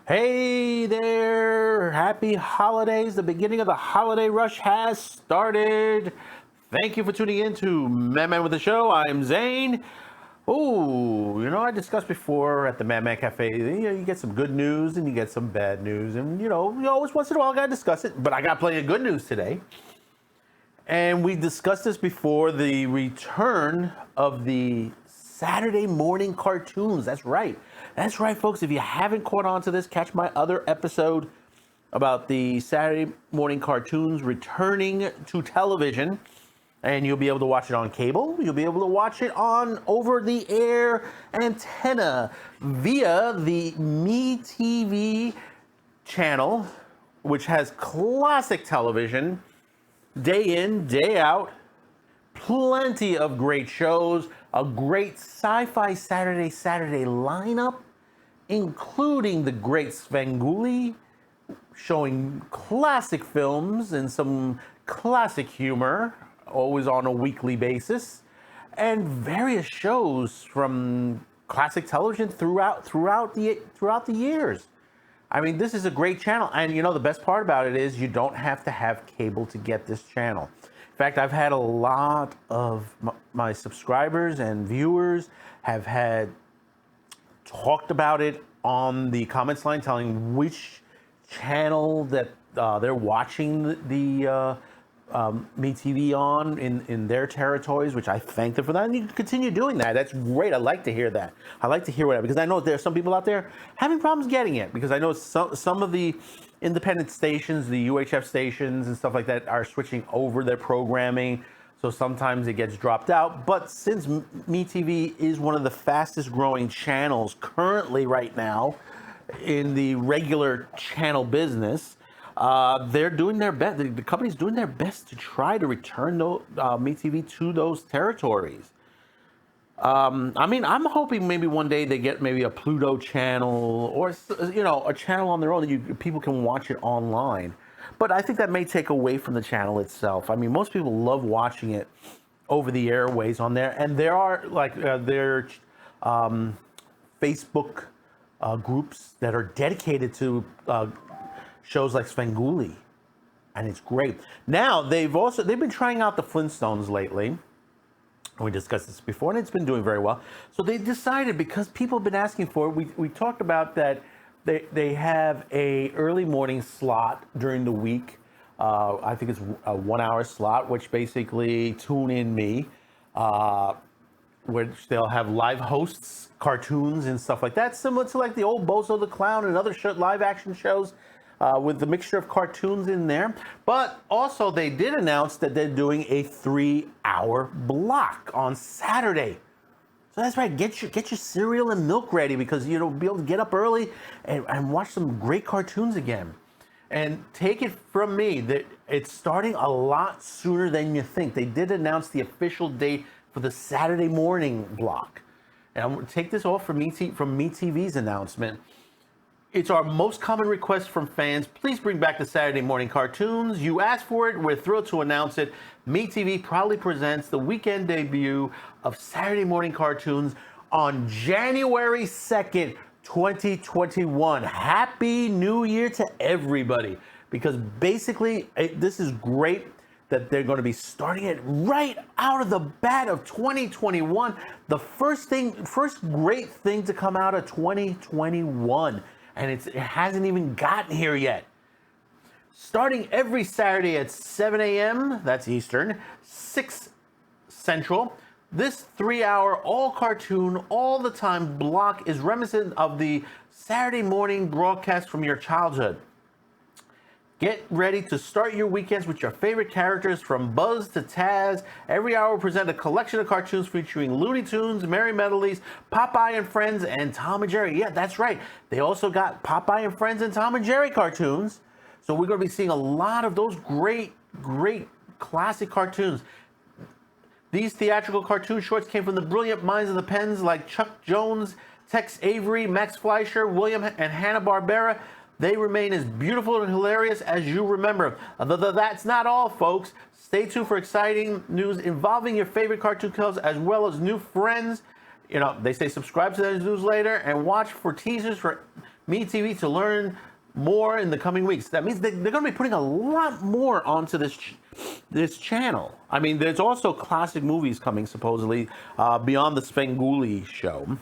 Hey there! Happy holidays. The beginning of the holiday rush has started. Thank you for tuning in to Man with the Show. I'm Zane. Oh, I discussed before at the Man Cafe, you get some good news and you get some bad news. And, you always once in a while got to discuss it. But I got plenty of good news today. And we discussed this before, the return of the Saturday morning cartoons. That's right, folks. If you haven't caught on to this, catch my other episode about the Saturday morning cartoons returning to television. And you'll be able to watch it on cable. You'll be able to watch it on over-the-air antenna via the METV channel, which has classic television, day in, day out, plenty of great shows, a great sci-fi Saturday lineup, including the great Svengoolie, showing classic films and some classic humor, always on a weekly basis, and various shows from classic television throughout the years. I mean, this is a great channel, and the best part about it is you don't have to have cable to get this channel. In fact, I've had a lot of my subscribers and viewers have talked about it on the comments line, telling which channel that they're watching the METV on in their territories, which I thank them for that. And you can continue doing that. That's great. I like to hear that. I like to hear that because I know there's some people out there having problems getting it, because I know some of the independent stations, the UHF stations and stuff like that, are switching over their programming. So sometimes it gets dropped out. But since METV is one of the fastest growing channels currently right now in the regular channel business, they're doing their best. The company's doing their best to try to return METV to those territories. I'm hoping maybe one day they get maybe a Pluto channel or a channel on their own that people can watch it online. But I think that may take away from the channel itself. I mean, most people love watching it over the airways on there, and there are their Facebook groups that are dedicated to shows like Svengoolie, and it's great. Now they've been trying out the Flintstones lately. We discussed this before, and it's been doing very well. So they decided, because people have been asking for it, we talked about that they have a early morning slot during the week. I think it's a 1 hour slot, which basically Tune In Me, which they'll have live hosts, cartoons and stuff like that, similar to like the old Bozo the Clown and other live action shows. With the mixture of cartoons in there. But also they did announce that they're doing a 3-hour block on Saturday. So that's right, get your cereal and milk ready, because be able to get up early and watch some great cartoons again. And take it from me that it's starting a lot sooner than you think. They did announce the official date for the Saturday morning block. And I'm going to take this off from METV's announcement. It's our most common request from fans. Please bring back the Saturday morning cartoons. You asked for it. We're thrilled to announce it. METV proudly presents the weekend debut of Saturday morning cartoons on January 2nd, 2021. Happy New Year to everybody. Because basically, this is great that they're going to be starting it right out of the bat of 2021. The first great thing to come out of 2021. And it hasn't even gotten here yet. Starting every Saturday at 7 a.m., that's Eastern, 6 Central, this 3-hour all-cartoon, all-the-time block is reminiscent of the Saturday morning broadcast from your childhood. Get ready to start your weekends with your favorite characters from Buzz to Taz. Every hour will present a collection of cartoons featuring Looney Tunes, Merry Melodies, Popeye and Friends, and Tom and Jerry. Yeah, that's right. They also got Popeye and Friends and Tom and Jerry cartoons. So we're going to be seeing a lot of those great classic cartoons. These theatrical cartoon shorts came from the brilliant minds of the pens like Chuck Jones, Tex Avery, Max Fleischer, William and Hanna-Barbera. They remain as beautiful and hilarious as you remember. That's not all, folks. Stay tuned for exciting news involving your favorite cartoon characters as well as new friends. They say subscribe to their newsletter and watch for teasers for METV to learn more in the coming weeks. That means they're going to be putting a lot more onto this channel. I mean, there's also classic movies coming, supposedly, beyond the Svengoolie show.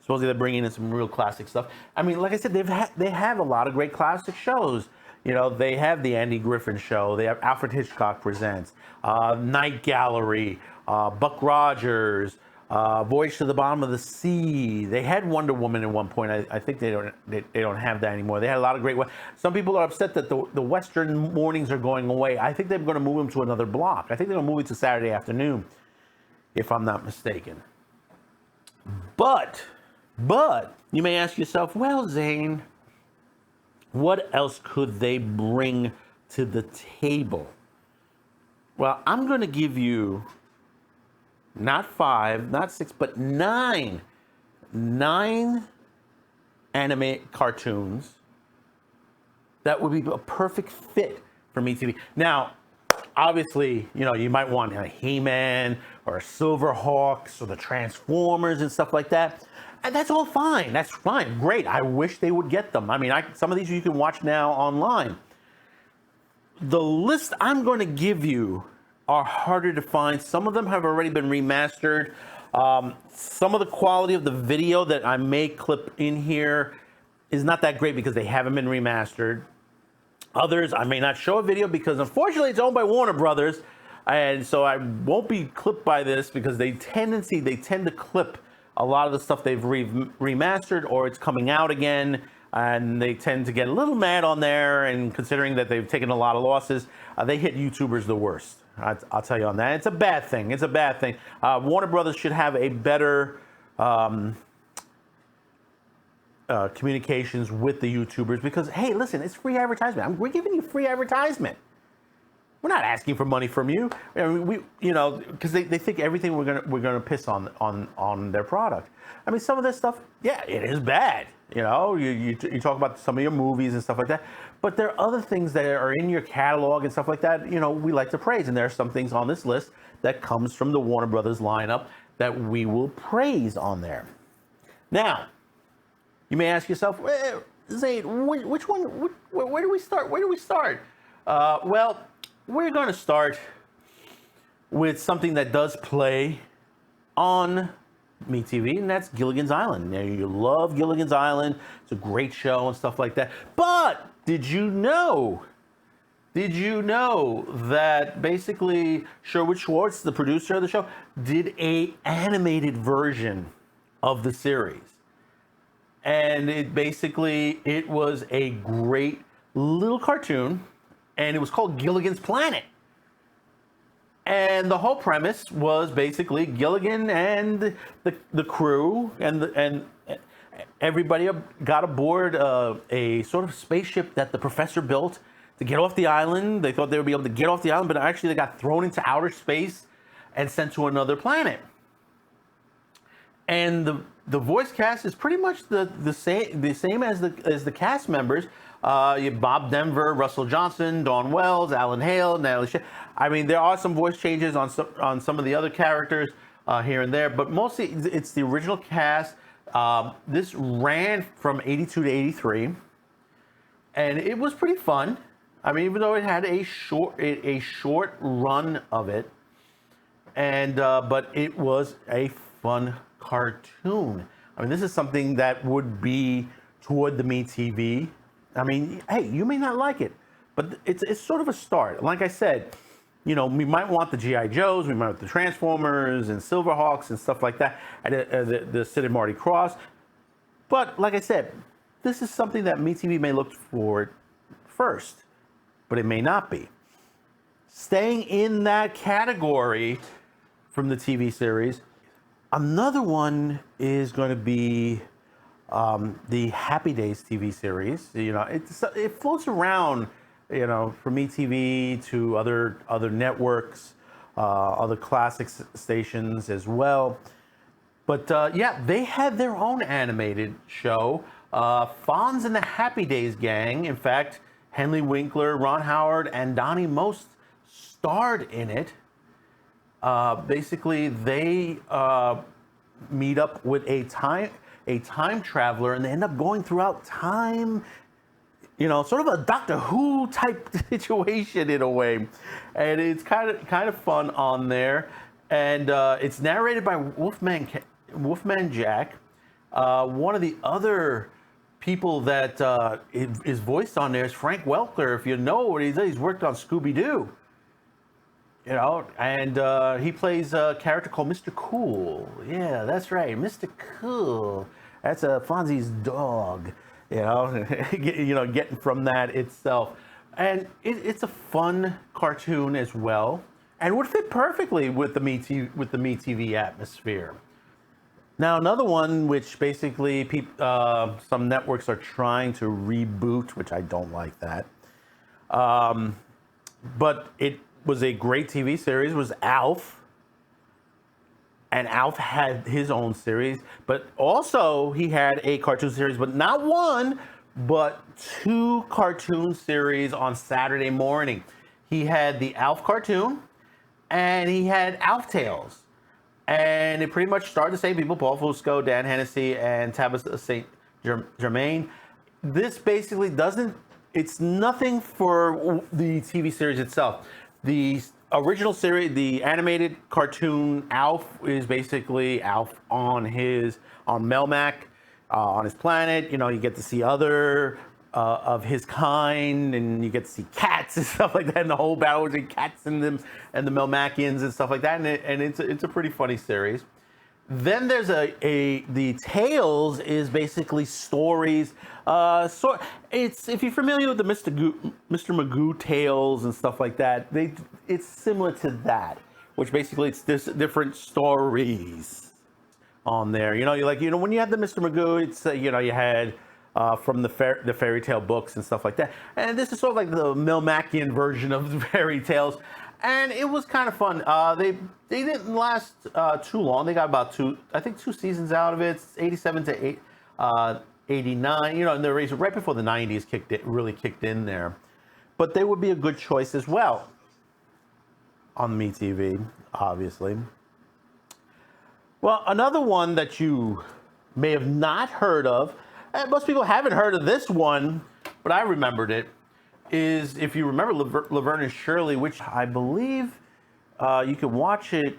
Supposedly they're bringing in some real classic stuff. I mean, like I said, they have a lot of great classic shows. You know, they have the Andy Griffin Show. They have Alfred Hitchcock Presents, Night Gallery, Buck Rogers, Voyage to the Bottom of the Sea. They had Wonder Woman at one point. I think they don't have that anymore. They had a lot of great ones. Some people are upset that the Western mornings are going away. I think they're going to move them to another block. I think they're going to move it to Saturday afternoon, if I'm not mistaken. But you may ask yourself, well, Zane, what else could they bring to the table? Well, I'm going to give you not 5, not 6, but 9 anime cartoons that would be a perfect fit for METV. Now, obviously, you know, you might want a He-Man or a Silverhawks or the Transformers and stuff like that. And that's all fine. That's fine. Great. I wish they would get them. I mean, some of these you can watch now online. The list I'm going to give you are harder to find. Some of them have already been remastered. Some of the quality of the video that I may clip in here is not that great because they haven't been remastered. Others, I may not show a video because unfortunately it's owned by Warner Brothers. And so I won't be clipped by this because they tend to clip a lot of the stuff they've remastered, or it's coming out again, and they tend to get a little mad on there, and considering that they've taken a lot of losses, they hit YouTubers the worst. I'll tell you on that. It's a bad thing. It's a bad thing. Warner Brothers should have a better communications with the YouTubers because, hey, listen, it's free advertisement. We're giving you free advertisement. We're not asking for money from you. I mean, because they think everything we're gonna piss on their product. I mean, some of this stuff, yeah, it is bad. You know, you talk about some of your movies and stuff like that, but there are other things that are in your catalog and stuff like that. You know, we like to praise, and there are some things on this list that comes from the Warner Brothers lineup that we will praise on there. Now, you may ask yourself, well, Zane, which one? Where do we start? Where do we start? Well, we're going to start with something that does play on METV, and that's Gilligan's Island. Now, you love Gilligan's Island. It's a great show and stuff like that. But did you know that basically Sherwood Schwartz, the producer of the show, did an animated version of the series? And it was a great little cartoon, and it was called Gilligan's Planet. And the whole premise was basically Gilligan and the crew and everybody got aboard a sort of spaceship that the professor built to get off the island. They thought they would be able to get off the island, but actually they got thrown into outer space and sent to another planet. And the voice cast is pretty much the same as the cast members. You have Bob Denver, Russell Johnson, Dawn Wells, Alan Hale, Natalie Shea. I mean, there are some voice changes on some of the other characters here and there, but mostly it's the original cast. This ran from 82 to 83, and it was pretty fun. I mean, even though it had a short run of it, and but it was a fun cartoon. I mean, this is something that would be toward the METV. I mean, hey, you may not like it, but it's sort of a start. Like I said, you know, we might want the G.I. Joes, we might want the Transformers and Silverhawks and stuff like that, the Sid and Marty Cross. But like I said, this is something that METV may look for first, but it may not be. Staying in that category from the TV series, another one is going to be the Happy Days TV series. You know, it floats around, you know, from ETV to other networks, other classic stations as well. But yeah, they had their own animated show, Fonz and the Happy Days Gang. In fact, Henley Winkler, Ron Howard, and Donnie Most starred in it. Basically, they meet up with a time traveler, and they end up going throughout time. Sort of a Doctor Who type situation in a way, and it's kind of fun on there. And it's narrated by Wolfman Jack. One of the other people that is voiced on there is Frank Welker. If you know what he's worked on Scooby-Doo. And he plays a character called Mr. Cool. Yeah, that's right, Mr. Cool. That's Fonzie's dog. Getting from that itself, and it's a fun cartoon as well, and would fit perfectly with the METV atmosphere. Now, another one which basically some networks are trying to reboot, which I don't like that, but it was a great TV series, was Alf. And Alf had his own series, but also he had a cartoon series, but not one, but two cartoon series on Saturday morning. He had the Alf cartoon, and he had Alf Tales. And it pretty much starred the same people, Paul Fusco, Dan Hennessy, and Tabitha St. Germain. This basically it's nothing for the TV series itself. The original series, the animated cartoon Alf, is basically Alf on Melmac, on his planet. You get to see other of his kind, and you get to see cats and stuff like that, and the whole battle between cats and the Melmacians and stuff like that. And it's a pretty funny series. Then there's the Tales is basically stories. It's, if you're familiar with the Mr. Magoo Tales and stuff like that, it's similar to that, which basically it's different stories on there. When you had the Mr. Magoo, it's you had from the fairy tale books and stuff like that, and this is sort of like the Melmacian version of the fairy tales. And it was kind of fun. They didn't last too long. They got about two seasons out of it. 87 to 89. And the race right before the 90s really kicked in there. But they would be a good choice as well on METV, obviously. Well, another one that you may have not heard of, and most people haven't heard of this one, but I remembered it, is, if you remember Laverne Shirley, which I believe you can watch it,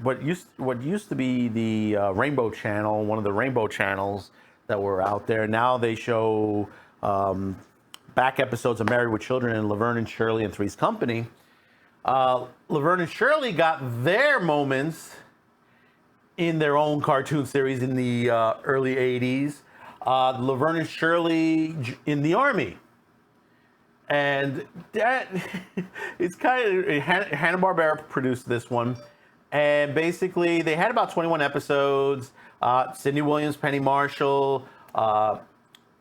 what used to be the Rainbow Channel, one of the Rainbow channels that were out there. Now they show back episodes of Married with Children and Laverne and Shirley and Three's Company. Laverne and Shirley got their moments in their own cartoon series in the early 80s. Laverne and Shirley in the Army. And that, it's kind of, Hanna-Barbera produced this one. And basically, they had about 21 episodes. Sidney Williams, Penny Marshall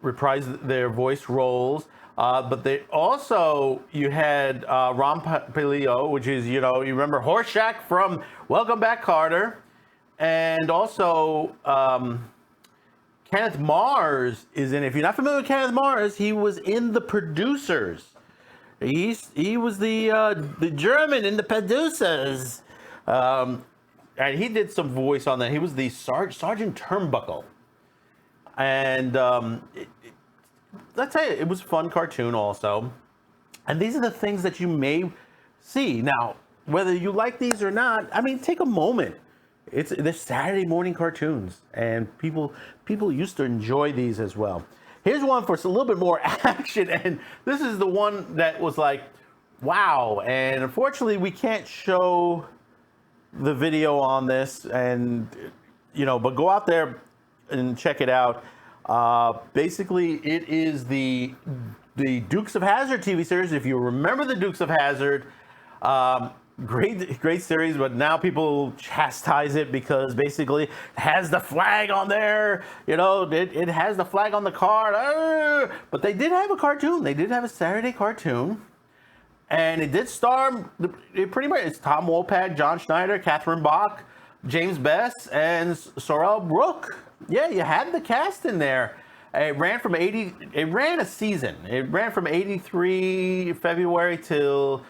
reprised their voice roles. But they also, you had Ron Palio, which is, you remember Horseshack from Welcome Back, Kotter. And also, Kenneth Mars is in it. If you're not familiar with Kenneth Mars, he was in The Producers. He was the German in The Producers. And he did some voice on that. He was the Sergeant Turnbuckle. And I'll tell you, it was a fun cartoon also. And these are the things that you may see. Now, whether you like these or not, take a moment. They're Saturday morning cartoons, and people used to enjoy these as well. Here's one for a little bit more action, and this is the one that was like, wow. And unfortunately, we can't show the video on this, and but go out there and check it out. Basically, it is the Dukes of Hazzard TV series. If you remember the Dukes of Hazzard. Great series, but now people chastise it because basically it has the flag on there. It has the flag on the card. But they did have a cartoon. They did have a Saturday cartoon, and it did star. Pretty much it's Tom Wopat, John Schneider, Catherine Bach, James Best, and Sorrel Brooke. Yeah, you had the cast in there. It ran from It ran a season. It ran from 83 February till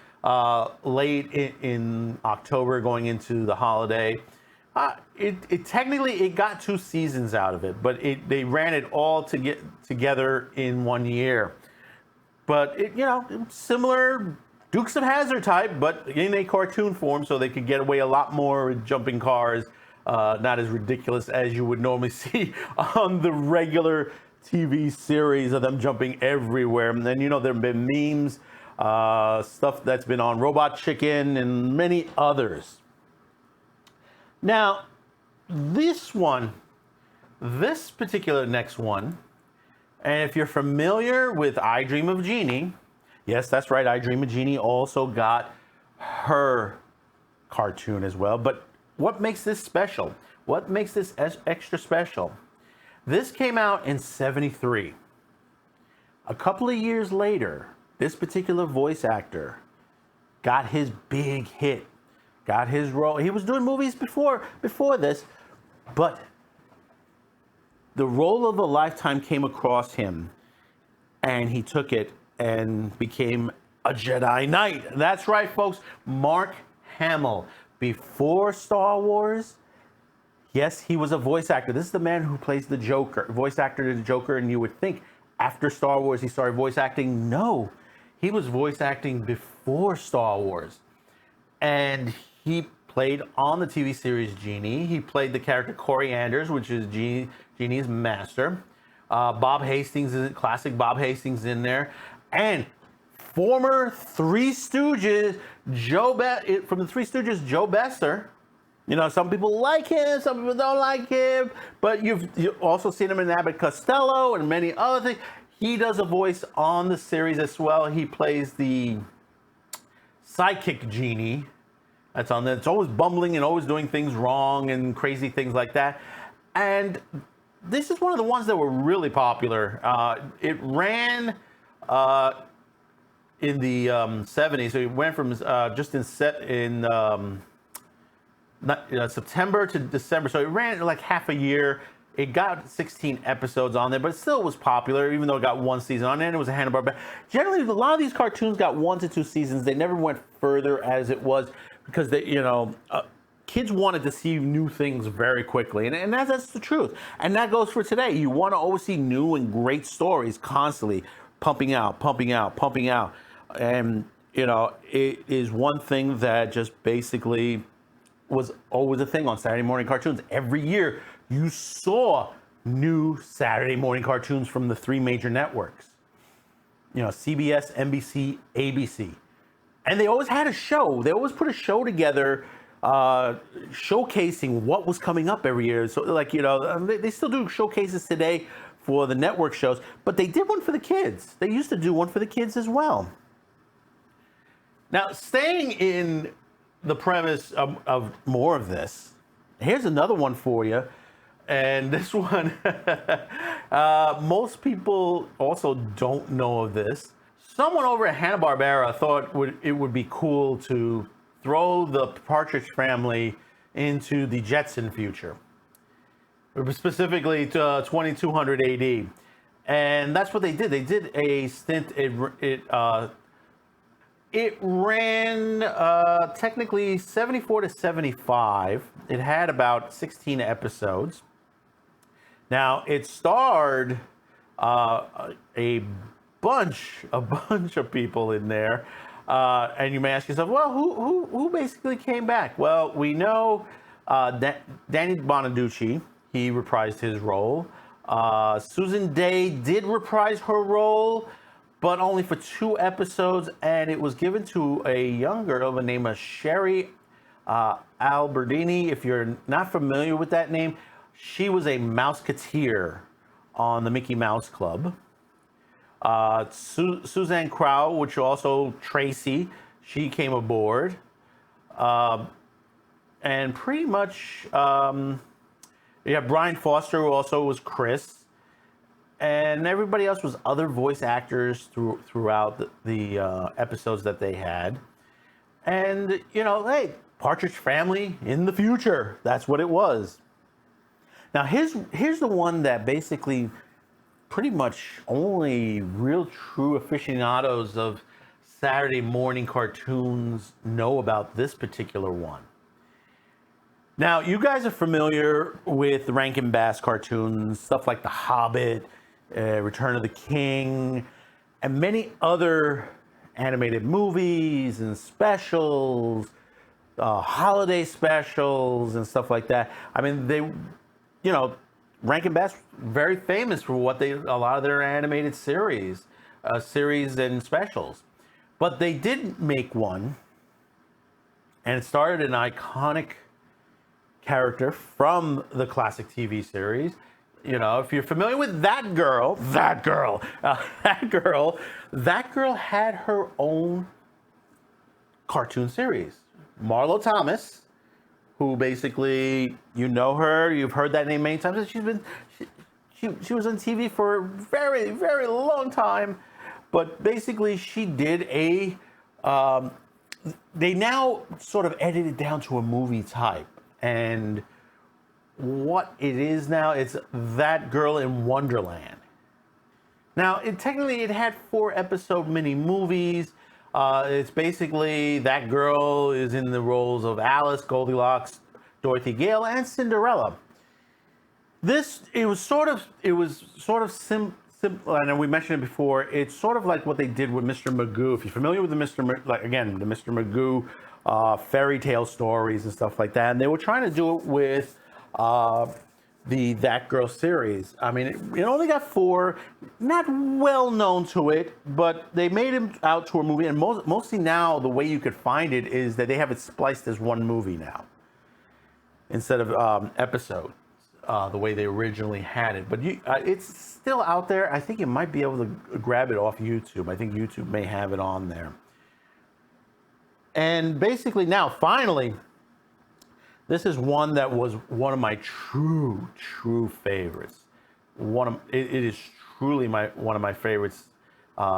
late in October, going into the holiday. It technically it got 2 seasons out of it, but they ran it all together in 1 year. But similar Dukes of Hazzard type, but in a cartoon form, so they could get away a lot more with jumping cars, not as ridiculous as you would normally see on the regular TV series of them jumping everywhere. And then there have been memes, stuff that's been on Robot Chicken and many others. Now, this particular next one, and if you're familiar with I Dream of Jeannie, yes, that's right, I Dream of Jeannie also got her cartoon as well. But what makes this special? What makes this extra special? This came out in '73. A couple of years later, this particular voice actor got his big hit, got his role. He was doing movies before this, but the role of a lifetime came across him, and he took it and became a Jedi Knight. That's right, folks. Mark Hamill. Before Star Wars, yes, he was a voice actor. This is the man who plays the Joker, voice actor to the Joker, and you would think after Star Wars he started voice acting. No, he was voice acting before Star Wars. And he played on the TV series Genie. He played the character Corey Anders, which is Genie's master. Bob Hastings is classic Bob Hastings in there. And former Three Stooges, from the Three Stooges, Joe Besser. Some people like him, some people don't like him, but you've also seen him in Abbott and Costello and many other things. He does a voice on the series as well. He plays the sidekick Genie. That's on there. It's always bumbling and always doing things wrong and crazy things like that. And this is one of the ones that were really popular. It ran in the 70s, so it went from just in September to December, so it ran like half a year. It got 16 episodes on there, but it still was popular, even though it got 1 season on it, and it was a Hanna-Barbera. Generally, a lot of these cartoons got 1 to 2 seasons. They never went further as it was, because kids wanted to see new things very quickly, and that's the truth. And that goes for today. You want to always see new and great stories constantly pumping out. And, it is one thing that just basically was always a thing on Saturday morning cartoons. Every year, you saw new Saturday morning cartoons from the 3 major networks. CBS, NBC, ABC. And they always had a show. They always put a show together showcasing what was coming up every year. So, they still do showcases today for the network shows, but they did one for the kids. They used to do one for the kids as well. Now, staying in the premise of more of this, here's another one for you. And this one, most people also don't know of this. Someone over at Hanna-Barbera thought it would be cool to throw the Partridge Family into the Jetson future, specifically to 2200 AD. And that's what they did. They did a stint. It ran technically 74 to 75. It had about 16 episodes. Now, it starred a bunch of people in there. And you may ask yourself, well, who basically came back? Well, we know Danny Bonaducci, he reprised his role. Susan Day did reprise her role, but only for 2 episodes, and it was given to a young girl by the name of Sherry Albertini. If you're not familiar with that name, she was a Mouseketeer on the Mickey Mouse Club. Suzanne Crow, which also Tracy, she came aboard. And pretty much, Brian Foster, who also was Chris. And everybody else was other voice actors throughout the episodes that they had. And, hey, Partridge Family in the future. That's what it was. Now, here's the one that basically pretty much only real true aficionados of Saturday morning cartoons know about this particular one. Now, you guys are familiar with the Rankin Bass cartoons, stuff like The Hobbit, Return of the King, and many other animated movies and specials, holiday specials and stuff like that. I mean, Rankin Bass very famous for a lot of their animated series and specials. But they did make one, and it started an iconic character from the classic TV series. If you're familiar with that girl had her own cartoon series. Marlo Thomas, who basically, her, you've heard that name many times. She was on TV for a very, very long time, but basically she did they now sort of edited down to a movie type. And what it is now, it's That Girl in Wonderland. Now, technically it had 4-episode mini movies. It's basically that girl is in the roles of Alice, Goldilocks, Dorothy Gale, and Cinderella. It was sort of simple, and we mentioned it before. It's sort of like what they did with Mr. Magoo. If you're familiar with the Mr. Magoo fairy tale stories and stuff like that, and they were trying to do it with the That Girl series. I mean, it only got 4, not well known to it, but they made it out to a movie. And mostly now, the way you could find it is that they have it spliced as one movie now, instead of episodes, the way they originally had it. But it's still out there. I think you might be able to grab it off YouTube. I think YouTube may have it on there. And basically now, finally, this is one that was one of my true favorites. It is truly one of my favorites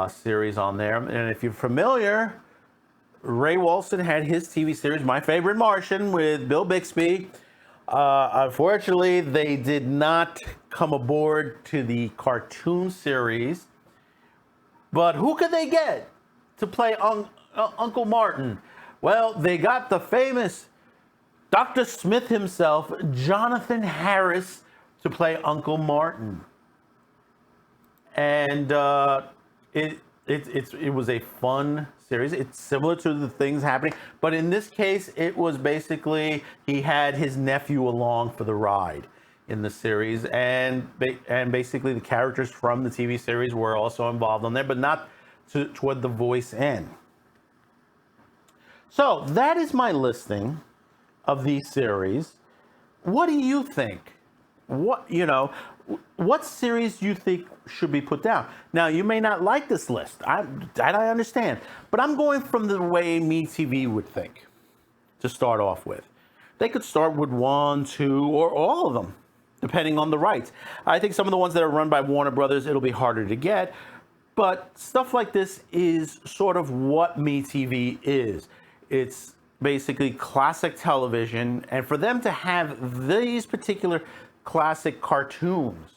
series on there. And if you're familiar, Ray Walston had his TV series, My Favorite Martian, with Bill Bixby. Unfortunately, they did not come aboard to the cartoon series. But who could they get to play Uncle Martin? Well, they got the famous Dr. Smith himself, Jonathan Harris, to play Uncle Martin. And it was a fun series. It's similar to the things happening, but in this case, it was basically he had his nephew along for the ride in the series, and basically the characters from the TV series were also involved on there, but not toward the voice end. So that is my listing of these series. What do you think? What series do you think should be put down? Now, you may not like this list. I understand. But I'm going from the way METV would think to start off with. They could start with 1, 2, or all of them, depending on the rights. I think some of the ones that are run by Warner Brothers, it'll be harder to get. But stuff like this is sort of what METV is. It's basically classic television. And for them to have these particular classic cartoons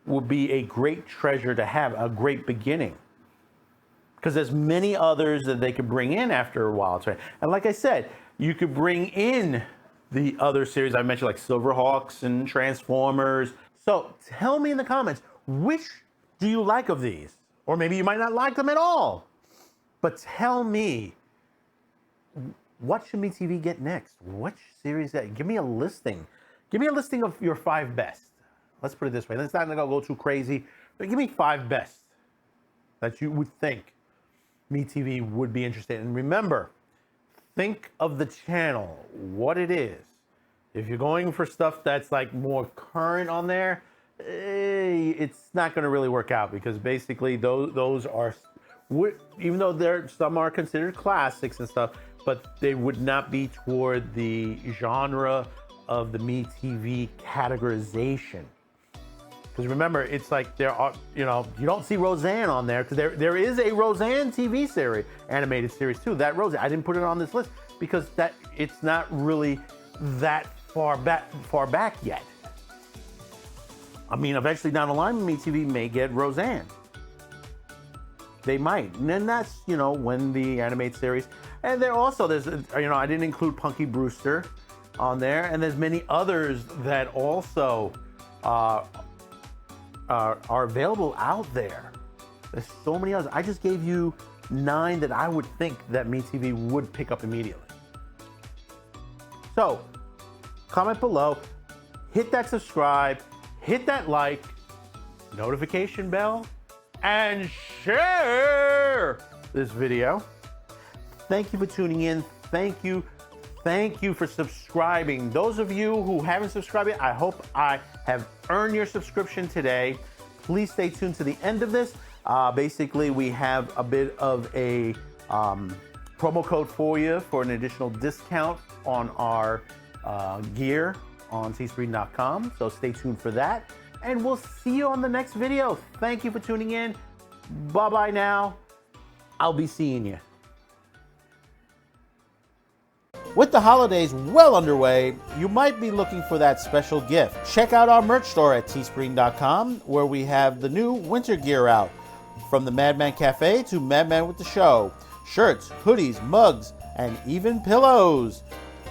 would be a great treasure to have, a great beginning. Because there's many others that they could bring in after a while. And like I said, you could bring in the other series I mentioned, like Silverhawks and Transformers. So tell me in the comments, which do you like of these? Or maybe you might not like them at all. But tell me, what should MeTV get next? Which series give me a listing. Give me a listing of your 5 best. Let's put it this way. Let's not go too crazy, but give me 5 best that you would think MeTV would be interested in. And remember, think of the channel, what it is. If you're going for stuff that's like more current on there, it's not going to really work out, because basically those are, even though some are considered classics and stuff, but they would not be toward the genre of the MeTV categorization. Because remember, it's like there are, you don't see Roseanne on there, because there is a Roseanne TV series, animated series too. That Roseanne, I didn't put it on this list because it's not really that far back yet. I mean, eventually down the line, MeTV may get Roseanne. They might, and then that's when the animated series. And there's I didn't include Punky Brewster on there, and there's many others that also are available out there. There's so many others. I just gave you 9 that I would think that METV would pick up immediately. So, comment below, hit that subscribe, hit that like, notification bell, and share this video. Thank you for tuning in. Thank you for subscribing. Those of you who haven't subscribed yet, I hope I have earned your subscription today. Please stay tuned to the end of this. Basically, we have a bit of a promo code for you for an additional discount on our gear on teespring.com. So stay tuned for that. And we'll see you on the next video. Thank you for tuning in. Bye-bye now. I'll be seeing you. With the holidays well underway, you might be looking for that special gift. Check out our merch store at teespring.com, where we have the new winter gear out. From the Madman Cafe to Madman with the Show. Shirts, hoodies, mugs, and even pillows.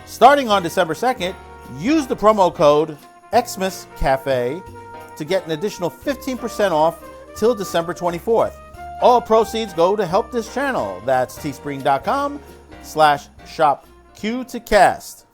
Starting on December 2nd, use the promo code XMASCafe to get an additional 15% off till December 24th. All proceeds go to help this channel. That's teespring.com/shopQ2cast.